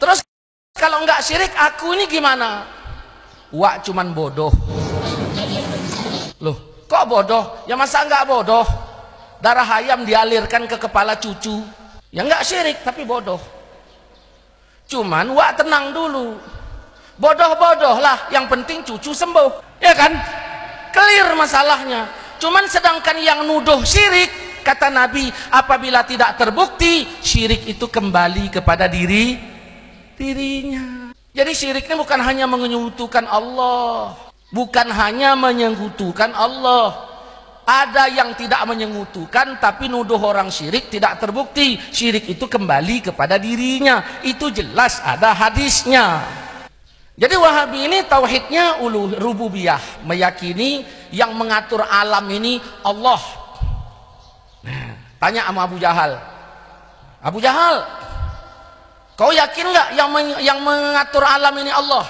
Terus kalau enggak syirik, aku ini gimana? Wak cuman bodoh. Loh, kok bodoh? Ya masa enggak bodoh? Darah ayam dialirkan ke kepala cucu. Ya enggak syirik, tapi bodoh. Cuman wak tenang dulu. Bodoh-bodoh lah, yang penting cucu sembuh. Ya kan? Clear masalahnya. Cuman sedangkan yang nuduh syirik, kata Nabi, apabila tidak terbukti, syirik itu kembali kepada dirinya. Jadi syirik ini bukan hanya menyekutukan Allah, bukan hanya menyekutukan Allah. Ada yang tidak menyekutukan tapi nuduh orang syirik tidak terbukti. Syirik itu kembali kepada dirinya. Itu jelas ada hadisnya. Jadi Wahabi ini tauhidnya rububiyah, meyakini yang mengatur alam ini Allah. Nah, tanya sama Abu Jahal. Abu Jahal, kau yakin nggak yang mengatur alam ini Allah?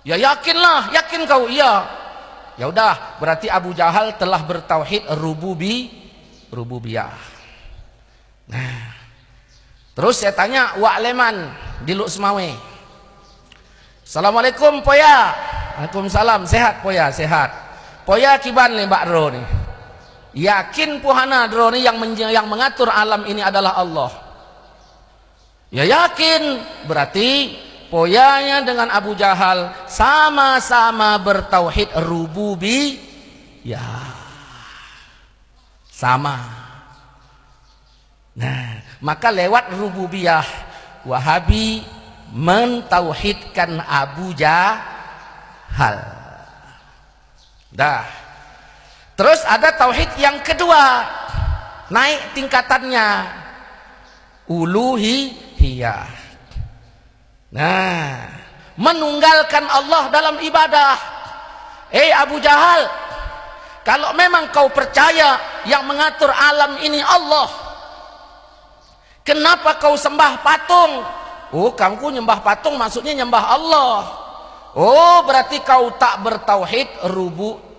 Ya yakinlah, yakin kau? Iya. Ya udah, berarti Abu Jahal telah bertauhid rububiyah. Nah, terus saya tanya Wak Leman di Luk Semawe. Assalamualaikum Poya. Waalaikumsalam. Sehat Poya? Sehat. Poya kiban nih Mbak Dro nih. Yakin puhana Dro nih yang mengatur alam ini adalah Allah? Ya yakin. Berarti Poyanya dengan Abu Jahal sama-sama bertauhid rububiyah. Sama. Nah, maka lewat rububiyah Wahabi mentauhidkan Abu Jahal. Dah. Terus ada tauhid yang kedua, naik tingkatannya, uluhiyah. Nah, menunggalkan Allah dalam ibadah. Abu Jahal, kalau memang kau percaya yang mengatur alam ini Allah, kenapa kau sembah patung? Oh, kamu nyembah patung maksudnya nyembah Allah. Oh, berarti kau tak bertauhid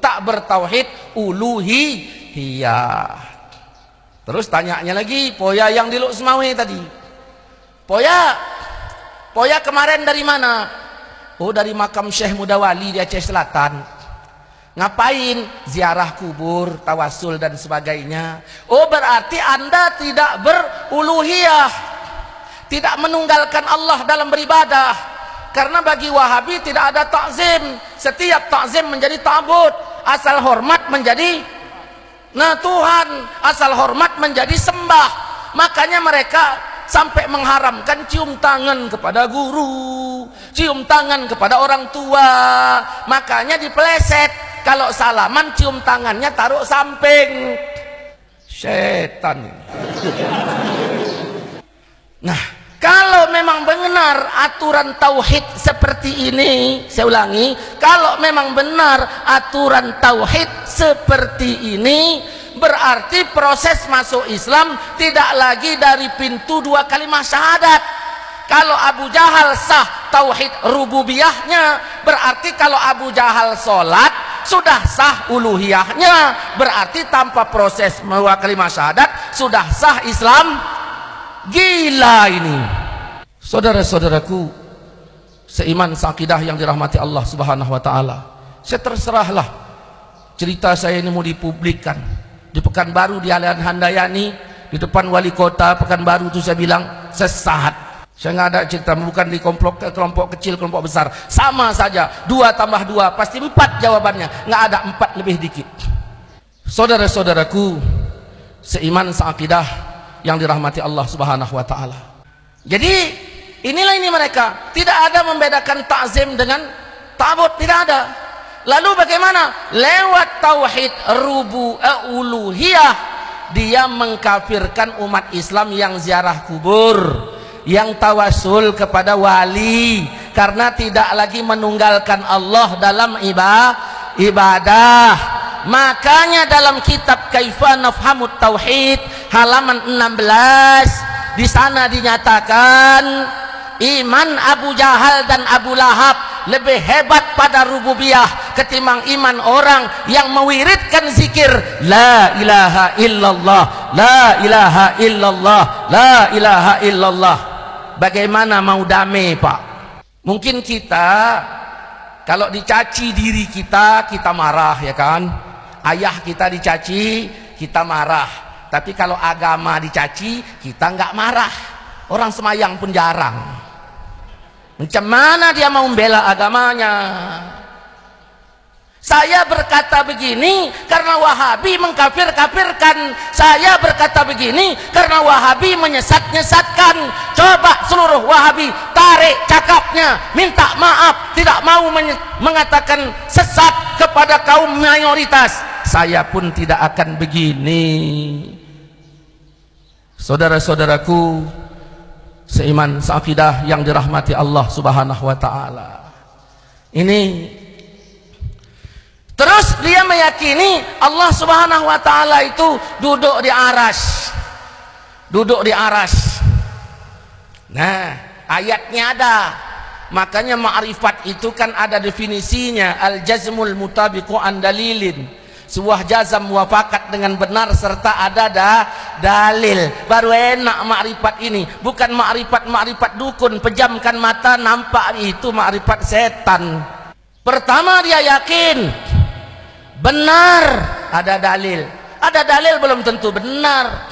tak bertauhid uluhiyah. Terus tanyanya lagi, Poya yang di Luk Semawe tadi. Poya kemarin dari mana? Oh, dari makam Syekh Mudawali di Aceh Selatan. Ngapain? Ziarah kubur, tawasul dan sebagainya. Oh, berarti Anda tidak beruluhiyah, tidak menunggalkan Allah dalam beribadah. Karena bagi Wahabi tidak ada takzim. Setiap takzim menjadi ta'bud. Asal hormat menjadi Tuhan. Asal hormat menjadi sembah. Makanya mereka sampai mengharamkan cium tangan kepada guru, cium tangan kepada orang tua. Makanya dipeleset, kalau salaman cium tangannya taruh samping. Setan. Nah, kalau memang benar aturan tauhid seperti ini, saya ulangi, kalau memang benar aturan tauhid seperti ini, berarti proses masuk Islam tidak lagi dari pintu 2 kalimat syahadat. Kalau Abu Jahal sah tauhid rububiyahnya, berarti kalau Abu Jahal sholat sudah sah uluhiyahnya, berarti tanpa proses 2 kalimat syahadat sudah sah Islam. Gila ini. Saudara-saudaraku seiman seakidah yang dirahmati Allah Subhanahu wa taala. Saya terserahlah cerita saya ini mau dipublikkan. Di Pekanbaru di Alian Handayani, di depan wali kota Pekanbaru itu saya bilang sesat. Saya nggak ada cerita, bukan di kelompok kecil, kelompok besar. Sama saja, 2 tambah 2 pasti 4 jawabannya. Nggak ada 4 lebih dikit. Saudara-saudaraku seiman seakidah yang dirahmati Allah Subhanahu wa taala. Jadi inilah ini mereka, tidak ada membedakan takzim dengan ta'bud, tidak ada. Lalu bagaimana? Lewat tauhid uluhiyah dia mengkafirkan umat Islam yang ziarah kubur, yang tawasul kepada wali, karena tidak lagi menunggalkan Allah dalam ibadah. Makanya dalam kitab Kaifa Nafhamut Tauhid halaman 16 di sana dinyatakan iman Abu Jahal dan Abu Lahab lebih hebat pada rububiyah ketimbang iman orang yang mewiridkan zikir la ilaha illallah, la ilaha illallah, la ilaha illallah. bagaimana mau damai Pak? Mungkin kita kalau dicaci diri kita, kita marah ya kan? Ayah kita dicaci, kita marah. Tapi kalau agama dicaci, kita nggak marah. Orang semayang pun jarang. Macam mana dia mau membela agamanya? Saya berkata begini karena Wahabi mengkafir-kafirkan. Saya berkata begini karena Wahabi menyesat-nyesatkan. Coba seluruh Wahabi tarik cakapnya, minta maaf, tidak mau mengatakan sesat kepada kaum mayoritas. Saya pun tidak akan begini. Saudara-saudaraku seiman seakidah yang dirahmati Allah Subhanahu wa taala. Ini terus dia meyakini Allah Subhanahu wa taala itu duduk di arsy. Duduk di arsy. Nah, ayatnya ada. Makanya ma'rifat itu kan ada definisinya, al-jazmul mutabiqu an dalilin. Sebuah jazam muafakat dengan benar serta ada dalil. Baru enak ma'rifat ini. Bukan ma'rifat dukun, pejamkan mata nampak, itu ma'rifat setan. Pertama dia yakin benar, ada dalil. Ada dalil belum tentu benar.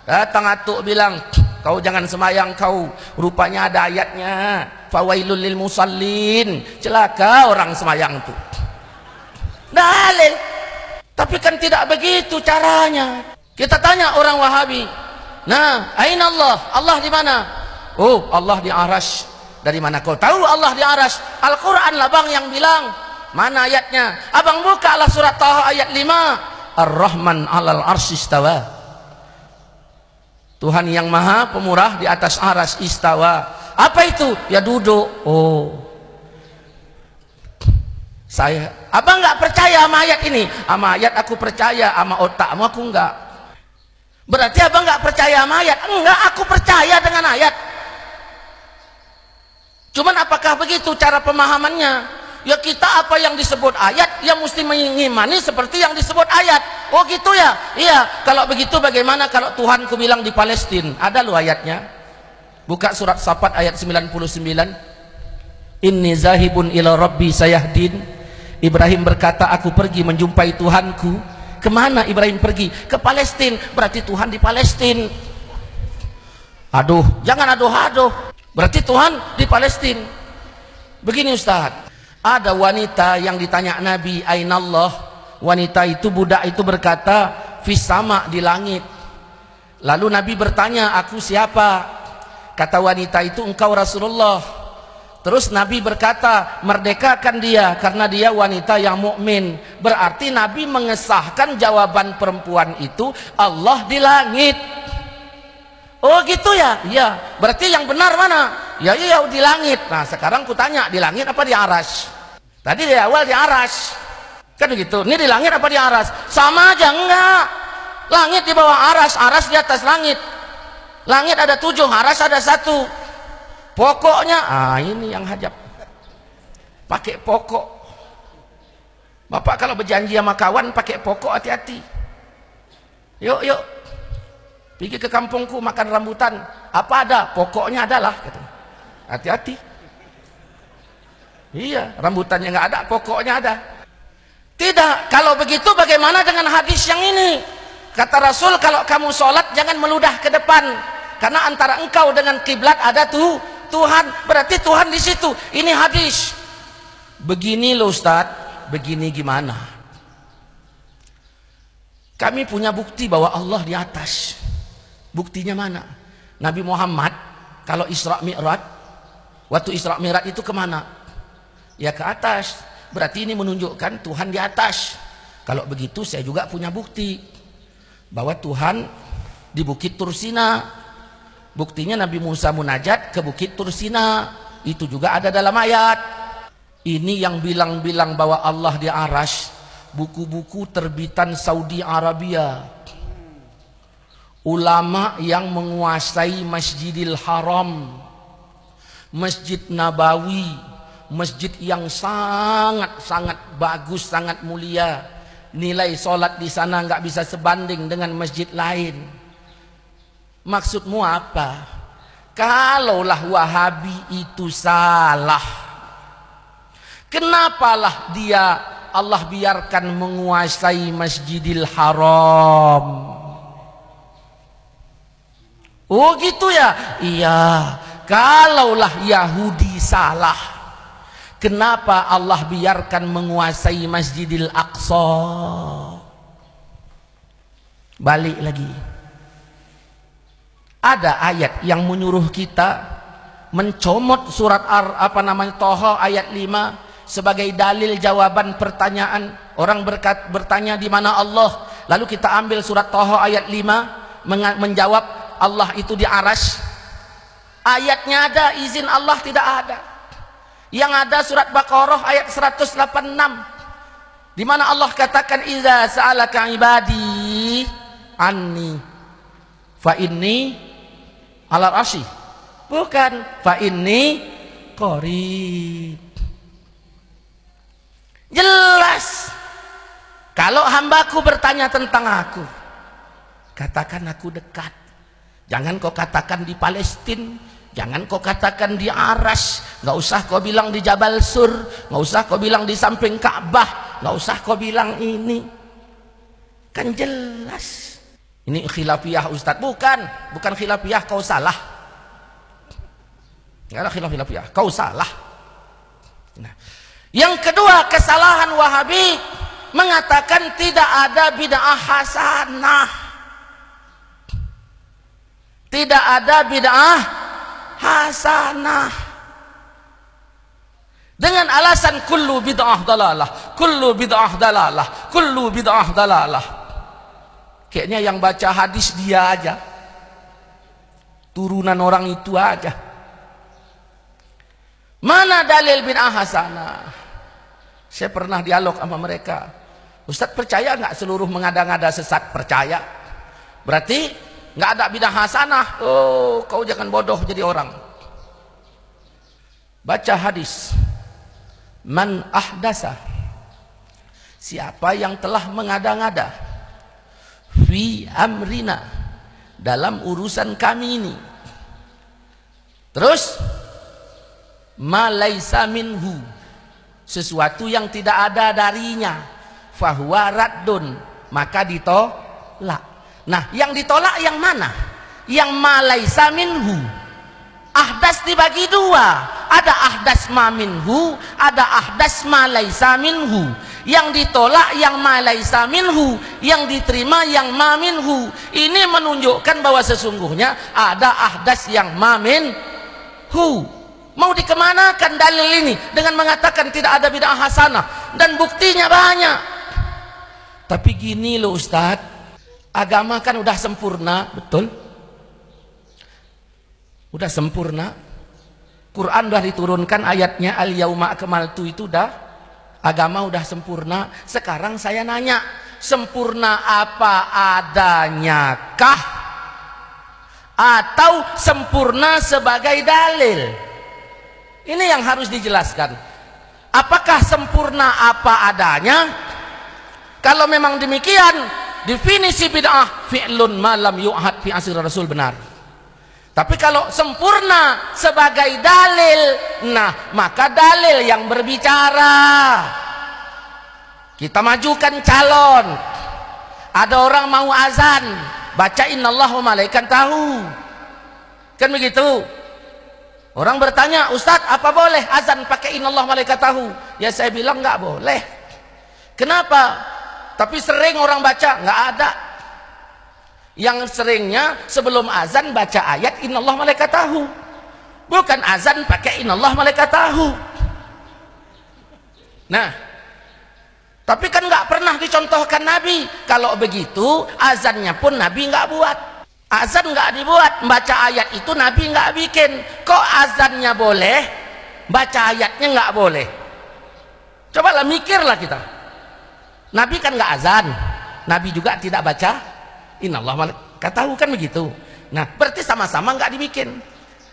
Datang atuk bilang, kau jangan semayang kau, rupanya ada ayatnya, fawailul lil musallin, celaka orang semayang tuh. Dalil. Tapi kan tidak begitu caranya. Kita tanya orang Wahabi, nah, aina Allah? Allah di mana? Oh, Allah di arsy. Dari mana kau tahu Allah di arsy? Al-Quran lah bang yang bilang. Mana ayatnya? Abang bukalah surat Taha ayat 5. Ar-Rahman 'alal arsy istawa. Tuhan yang maha pemurah di atas arsy istawa. Apa itu? Ya duduk. Oh, abang nggak percaya sama ayat ini? Sama ayat aku percaya, sama otakmu aku enggak. Berarti abang nggak percaya sama ayat? Enggak, aku percaya dengan ayat. Cuman apakah begitu cara pemahamannya? Ya kita apa yang disebut ayat, ya mesti mengimani seperti yang disebut ayat. Oh gitu ya? Iya, kalau begitu bagaimana kalau Tuhanku bilang di Palestina? Ada loh ayatnya. Buka surat Safat ayat 99. Inni zahibun ila rabbi sayahdin. Ibrahim berkata, aku pergi menjumpai Tuhanku. Kemana Ibrahim pergi? Ke Palestina. Berarti Tuhan di Palestina. Aduh, jangan aduh-aduh. Berarti Tuhan di Palestina. Begini Ustaz, ada wanita yang ditanya Nabi, Ainallah. Wanita itu, budak itu berkata, fis sama, di langit. Lalu Nabi bertanya, aku siapa? Kata wanita itu, engkau Rasulullah. Terus Nabi berkata, merdekakan dia karena dia wanita yang mukmin. Berarti Nabi mengesahkan jawaban perempuan itu, Allah di langit. Oh gitu ya? Ya. Berarti yang benar mana? Ya di langit. Nah sekarang kutanya, di langit apa di arsy? Tadi di awal di arsy. Kan begitu. Ini di langit apa di arsy? Sama aja enggak. Langit di bawah arsy, arsy di atas langit. Langit ada 7, arsy ada 1. Pokoknya, ini yang hajab. Pakai pokok. Bapak kalau berjanji sama kawan pakai pokok, hati-hati. Yuk. Pergi ke kampungku makan rambutan. Apa ada? Pokoknya adalah. Hati-hati. Iya, rambutannya nggak ada, pokoknya ada. Tidak. Kalau begitu bagaimana dengan hadis yang ini? Kata Rasul, kalau kamu sholat jangan meludah ke depan. Karena antara engkau dengan kiblat ada Tuhan, berarti Tuhan di situ. Ini hadis. Begini loh Ustaz, begini gimana? Kami punya bukti bahwa Allah di atas. Buktinya mana? Nabi Muhammad kalau Isra Mi'raj, waktu Isra Mi'raj itu kemana? Ya ke atas. Berarti ini menunjukkan Tuhan di atas. Kalau begitu saya juga punya bukti bahwa Tuhan di Bukit Tursina. Buktinya Nabi Musa munajat ke Bukit Tursina. Itu juga ada dalam ayat. Ini yang bilang-bilang bahwa Allah di arsy, buku-buku terbitan Saudi Arabia. Ulama yang menguasai Masjidil Haram, Masjid Nabawi, masjid yang sangat-sangat bagus, sangat mulia. Nilai sholat di sana nggak bisa sebanding dengan masjid lain. Maksudmu apa? kalaulah Wahabi itu salah, kenapalah dia Allah biarkan menguasai Masjidil Haram? Oh gitu ya? Iya. Kalaulah Yahudi salah, kenapa Allah biarkan menguasai Masjidil Aqsa? Balik lagi. Ada ayat yang menyuruh kita mencomot surat Toha ayat 5 sebagai dalil jawaban pertanyaan. Orang bertanya di mana Allah, lalu kita ambil surat Toha ayat 5 menjawab Allah itu di Arasy. Ayatnya ada, izin Allah tidak ada. Yang ada surat Baqarah ayat 186 di mana Allah katakan iza sa'alaka ibadi anni fa inni ala arsy, bukan fa inni qarib. Jelas kalau hambaku bertanya tentang aku, katakan aku dekat. Jangan kau katakan di Palestina, jangan kau katakan di Arasy, nggak usah kau bilang di Jabal Sur, nggak usah kau bilang di samping Ka'bah, nggak usah kau bilang ini. Kan jelas. Ini khilafiyah Ustadz, bukan khilafiyah, kau salah. Nggak ada khilafiyah, kau salah. Nah, yang kedua, kesalahan Wahabi mengatakan tidak ada bid'ah hasanah. Tidak ada bid'ah hasanah dengan alasan kullu bid'ah dalalah, kullu bid'ah dalalah, kullu bid'ah dalalah. Kayaknya yang baca hadis dia aja, turunan orang itu aja. Mana dalil bid'ah hasanah? Saya pernah dialog sama mereka. Ustadz, percaya nggak seluruh mengada-ngada sesat? Percaya. Berarti nggak ada bid'ah hasanah. Oh, kau jangan bodoh jadi orang. Baca hadis. Man ahdasa, siapa yang telah mengada-ngada fi amrina, dalam urusan kami ini, terus ma laisa minhu, sesuatu yang tidak ada darinya, fahuwa raddun, maka ditolak. Nah, yang ditolak yang mana? Yang ma laisa minhu. Ahdas dibagi dua, ada ahdas ma minhu, ada ahdas ma laisa minhu. Yang ditolak yang ma laisa minhu, yang diterima yang ma minhu. Ini menunjukkan bahwa sesungguhnya ada ahdas yang ma minhu. Mau dikemanakan dalil ini dengan mengatakan tidak ada bid'ah hasanah, dan buktinya banyak. Tapi gini loh Ustadz, agama kan udah sempurna, betul? Udah sempurna. Quran udah diturunkan ayatnya al-yauma akmaltu, itu udah, agama udah sempurna. Sekarang saya nanya, sempurna apa adanya kah? Atau sempurna sebagai dalil? Ini yang harus dijelaskan. Apakah sempurna apa adanya? Kalau memang demikian, definisi bid'ah fi'lun ma lam yu'had fi asir Rasul, benar. Tapi kalau sempurna sebagai dalil, nah maka dalil yang berbicara. Kita majukan calon, ada orang mau azan, baca innallah wa malaikatahu, kan begitu. Orang bertanya, Ustadz, apa boleh azan pakai innallah wa malaikatahu? Ya saya bilang nggak boleh. Kenapa? Tapi sering orang baca, nggak ada. Yang seringnya sebelum azan baca ayat innallah malaikatahu, bukan azan pakai innallah malaikatahu. Nah, tapi kan nggak pernah dicontohkan Nabi. Kalau begitu azannya pun Nabi nggak buat. Azan nggak dibuat, baca ayat itu Nabi nggak bikin. Kok azannya boleh, baca ayatnya nggak boleh? Cobalah mikirlah kita. Nabi kan nggak azan, Nabi juga tidak baca innallah malaikatahu, kan begitu. Nah, berarti sama-sama nggak dibikin.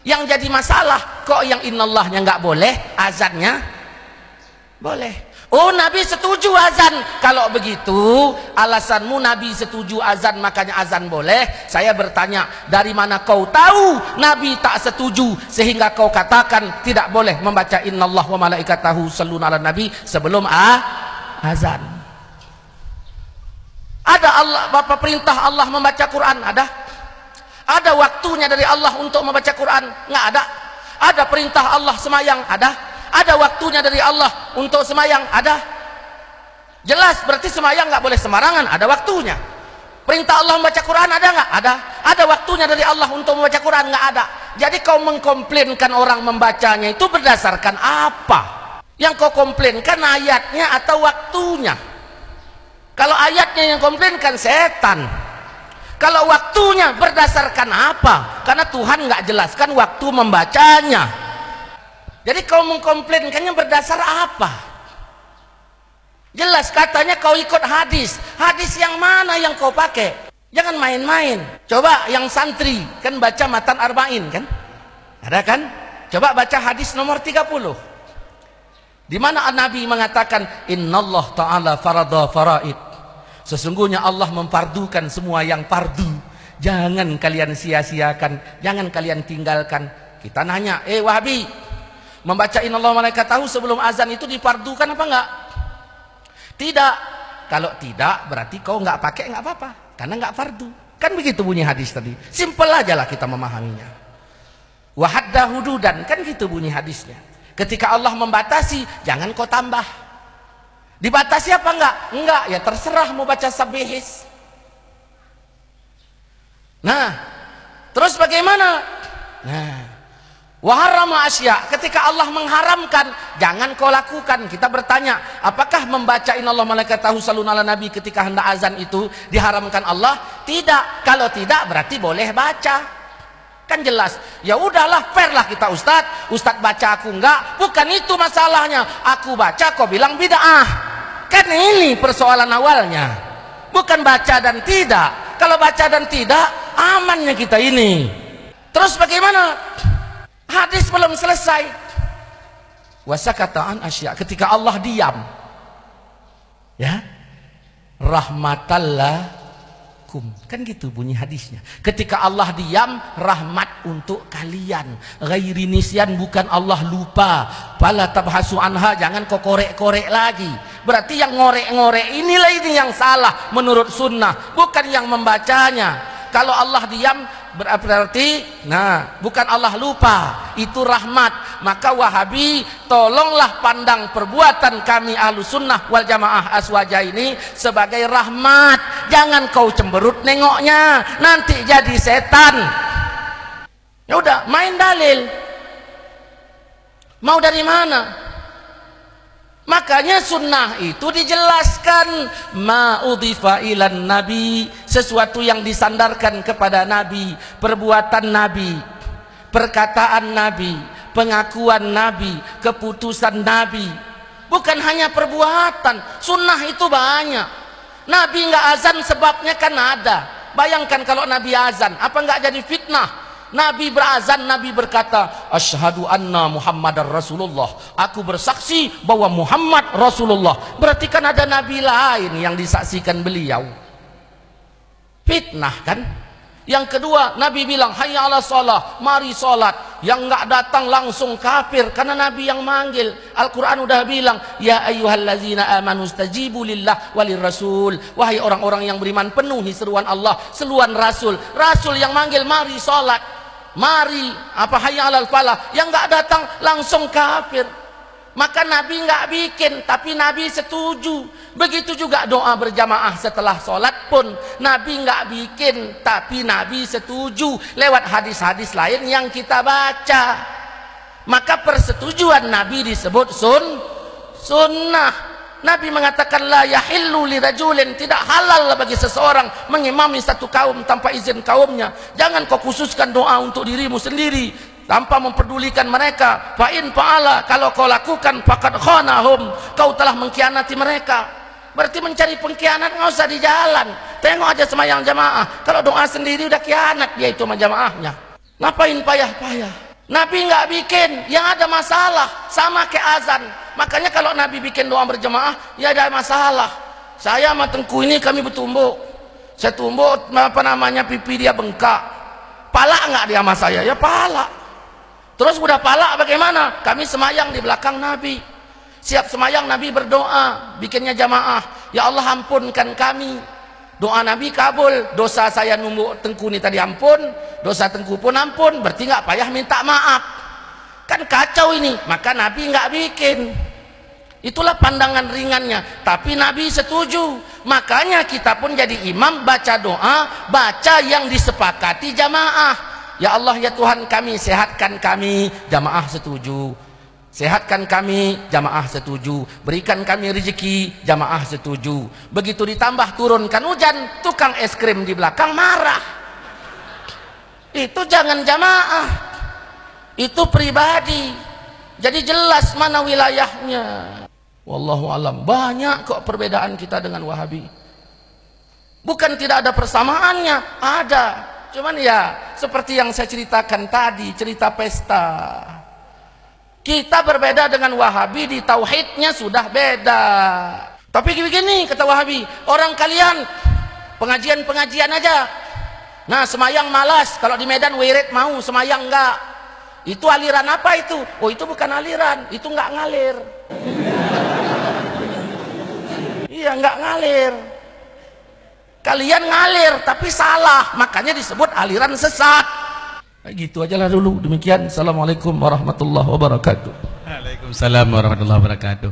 Yang jadi masalah, kok yang innallahnya nggak boleh, azannya boleh. Oh, Nabi setuju azan. Kalau begitu, alasanmu Nabi setuju azan, makanya azan boleh. Saya bertanya, dari mana kau tahu Nabi tak setuju sehingga kau katakan tidak boleh membaca innallaha wa malaikatahu yusholluna 'alan nabi sebelum azan? Ada apa perintah Allah membaca Quran? Ada waktunya dari Allah untuk membaca Quran? Nggak ada. Ada perintah Allah semayang? Ada waktunya dari Allah untuk semayang? Ada. Jelas, berarti semayang nggak boleh sembarangan, ada waktunya. Perintah Allah membaca Quran ada nggak? Ada waktunya dari Allah untuk membaca Quran? Nggak ada. Jadi kau mengkomplainkan orang membacanya itu berdasarkan apa? Yang kau komplainkan ayatnya atau waktunya? Kalau ayatnya yang komplainkan setan. Kalau waktunya berdasarkan apa? Karena Tuhan nggak jelaskan waktu membacanya. Jadi kau mengkomplainkannya berdasar apa? Jelas katanya kau ikut hadis. Hadis yang mana yang kau pakai? Jangan main-main. Coba yang santri kan baca matan arba'in kan? Ada kan? Coba baca hadis nomor 30. Di mana Nabi mengatakan innallah ta'ala farada faraid. Sesungguhnya Allah memfardukan semua yang fardu. Jangan kalian sia-siakan, jangan kalian tinggalkan. Kita nanya, Wahabi, membaca innallaha malaikatahu sebelum azan itu difardukan apa enggak? Tidak. Kalau tidak berarti kau enggak pakai enggak apa-apa, karena enggak fardu. Kan begitu bunyi hadis tadi. Simpel aja lah kita memahaminya. Wa hadda hududan, kan gitu bunyi hadisnya. Ketika Allah membatasi, jangan kau tambah. Dibatasi apa enggak? Enggak, ya terserah mau baca sabihis. Nah, terus bagaimana? Nah, waharrama asya, ketika Allah mengharamkan, jangan kau lakukan. Kita bertanya, apakah membaca innallaha malaikatahu yusholluna 'alan nabi ketika hendak azan itu diharamkan Allah? Tidak. Kalau tidak berarti boleh baca. Kan jelas. Ya udahlah, fair lah kita Ustadz baca aku enggak. Bukan itu masalahnya. Aku baca kau bilang bid'ah. Kan ini persoalan awalnya. Bukan baca dan tidak. Kalau baca dan tidak, amannya kita ini. Terus bagaimana? Hadis belum selesai. Wasakataan asya, ketika Allah diam, ya, rahmatallah kum, kan gitu bunyi hadisnya. Ketika Allah diam, rahmat untuk kalian. Ghairi nisyan, bukan Allah lupa. Fala tabhasu anha, jangan kau korek-korek lagi. Berarti yang ngorek-ngorek inilah ini yang salah menurut sunnah, bukan yang membacanya. Kalau Allah diam berarti, nah, bukan Allah lupa, itu rahmat. Maka Wahabi, tolonglah pandang perbuatan kami Ahlus Sunnah wal Jamaah Aswaja ini sebagai rahmat. Jangan kau cemberut nengoknya, nanti jadi setan. Ya udah, main dalil. Mau dari mana? Makanya sunnah itu dijelaskan, ma'udhifa ilan nabi, sesuatu yang disandarkan kepada nabi, perbuatan nabi, perkataan nabi, pengakuan nabi, keputusan nabi. Bukan hanya perbuatan, sunnah itu banyak. Nabi nggak azan sebabnya kan ada. Bayangkan kalau nabi azan, apa nggak jadi fitnah? Nabi berazan, Nabi berkata, asyhadu anna Muhammadar Rasulullah. Aku bersaksi bahwa Muhammad Rasulullah. Berarti kan ada nabi lain yang disaksikan beliau. Fitnah kan? Yang kedua, Nabi bilang, hayya ala shalah, mari salat. Yang enggak datang langsung kafir, karena Nabi yang manggil. Al-Quran udah bilang, ya ayyuhallazina amanu stajibu lillah walir rasul. Wahai orang-orang yang beriman, penuhi seruan Allah, seruan Rasul. Rasul yang manggil, mari salat. Mari, apa hayya alal falah, yang enggak datang langsung kafir. Maka Nabi enggak bikin, tapi Nabi setuju. Begitu juga doa berjamaah setelah sholat pun Nabi enggak bikin, tapi Nabi setuju lewat hadis-hadis lain yang kita baca. Maka persetujuan Nabi disebut sunnah. Nabi mengatakan la yahillu lirajulin, tidak halal bagi seseorang mengimami satu kaum tanpa izin kaumnya. Jangan kau khususkan doa untuk dirimu sendiri tanpa memperdulikan mereka. Fa in fa'ala, kalau kau lakukan faqad khanahum, kau telah mengkhianati mereka. Berarti mencari pengkhianat nggak usah di jalan. Tengok aja semayang jamaah, kalau doa sendiri udah khianat dia itu sama jamaahnya. Ngapain payah-payah? Nabi nggak bikin, yang ada masalah sama kayak azan. Makanya kalau Nabi bikin doa berjamaah, ya ada masalah. Saya sama Tengku ini kami bertumbuk. Saya tumbuk pipi dia bengkak. Pala enggak dia sama saya? Ya pala. Terus udah pala bagaimana? Kami semayang di belakang Nabi. Siap semayang Nabi berdoa, bikinnya jamaah. Ya Allah ampunkan kami. Doa Nabi kabul. Dosa saya numbuk Tengku ini tadi ampun, dosa Tengku pun ampun. Berarti enggak payah minta maaf. Kan kacau ini. Maka Nabi enggak bikin. Itulah pandangan ringannya, tapi Nabi setuju. Makanya kita pun jadi imam baca doa, baca yang disepakati jamaah. Ya Allah ya Tuhan kami, sehatkan kami, jamaah setuju. Sehatkan kami, jamaah setuju. Berikan kami rezeki, jamaah setuju. Begitu ditambah turunkan hujan, tukang es krim di belakang marah. Itu jangan jamaah, itu pribadi. Jadi jelas mana wilayahnya. Wallahu alam. Banyak kok perbedaan kita dengan Wahabi. Bukan tidak ada persamaannya, ada. Cuman ya seperti yang saya ceritakan tadi, cerita pesta. Kita berbeda dengan Wahabi di tauhidnya sudah beda. Tapi begini kata Wahabi, orang kalian pengajian-pengajian aja. Nah semayang malas, kalau di Medan wirid mau, semayang enggak. Itu aliran apa itu? Oh itu bukan aliran, itu enggak ngalir. Iya nggak ngalir. Kalian ngalir tapi salah, makanya disebut aliran sesat. Gitu aja lah dulu. Demikian. Assalamualaikum warahmatullahi wabarakatuh. Waalaikumsalam warahmatullahi wabarakatuh.